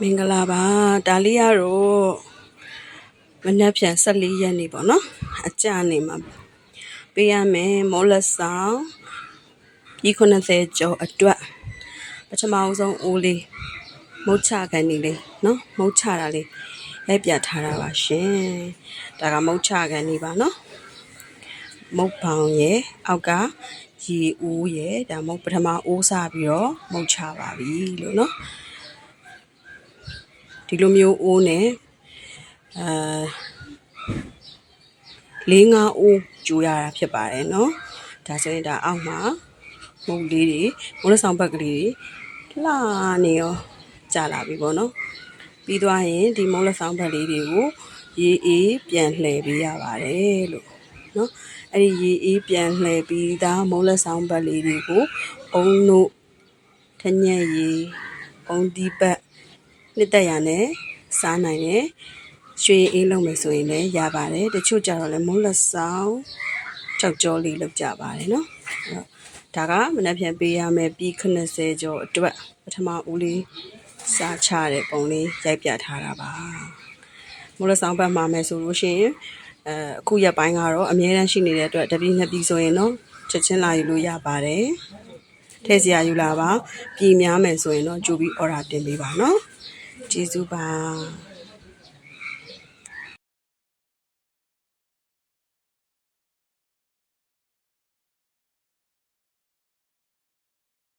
မင်္ဂလာပါဒါလေးကတော့မနက်ဖြန်14ရက်နေ့ပေါ့နော်အကြနေမှာပေးရမယ်မောလက်ဆောင်ပြီး90ကျော်အတွက်ပထမဆုံးအိုးလေးမုတ်ချခံနေလေးနော်မုတ်ချတာလေးလိုက်ပြထားတာပါရှင်ဒါကမုတ်ချခံနေပါနော်မုတ်ပေါင်ရဲ့အောက်ကရေအိုးရဲ့ဒါမုတ်ပထမအိုးစားပြီးတော့မုတ်ချပါပြီလို့နော်ဒီလိုမျိုးအိုးနဲ့4-5အိုးကျူရတာဖြစ်ပါတယ်เนาะဒါဆိုရင်ဒါအောက်မှာမုတ်လေးတွေမိုးလက်ဆောင်ဘက်ကလေးတွေလှနေရောကြာလာပြီပေါ့နော်ပြီးသွားရင်ဒီမိုးလက်ဆောင်ဘက်လေးတွေကိုရေအေးပြန်လှည့်ပေးရပါတယ်လို့เนาะအဲ့ဒီရေအေးပြန်လှည့်ပြီးသားမိုးလက်ဆောင်ဘက်လေးတွေကိုအုံတို့ထညက်ရေအုံဒီပတ်နှစ်သက်ရနဲ့စားနိုင်တယ်ရွှေအေးလုံးမယ်ဆိုရင်လည်းရပါတယ်တချို့ကြတော့လည်းမိုးလက်ဆောင်ကြောက်ကြောလေးလောက်ကြပါတယ်နော်ဒါကမနက်ဖြန်ပေးရမယ်ပြီး90ကျော်အတွက်ပထမဦးလေးစားချတဲ့ပုံလေးရိုက်ပြထားတာပါမိုးလက်ဆောင်ဘက်မှာမယ်ဆိုလို့ရှိရင်အခုရက်ပိုင်းကတော့အများတန်းရှိနေတဲ့အတွက်တပီးနှစ်ပီးဆိုရင်တော့ချက်ချင်းလာယူလို့ရပါတယ်ထည့်စရာယူလာပါပြည်များမယ်ဆိုရင်တော့ကြိုပြီး order တင်ပေးပါနော်ကျေးဇူးပါ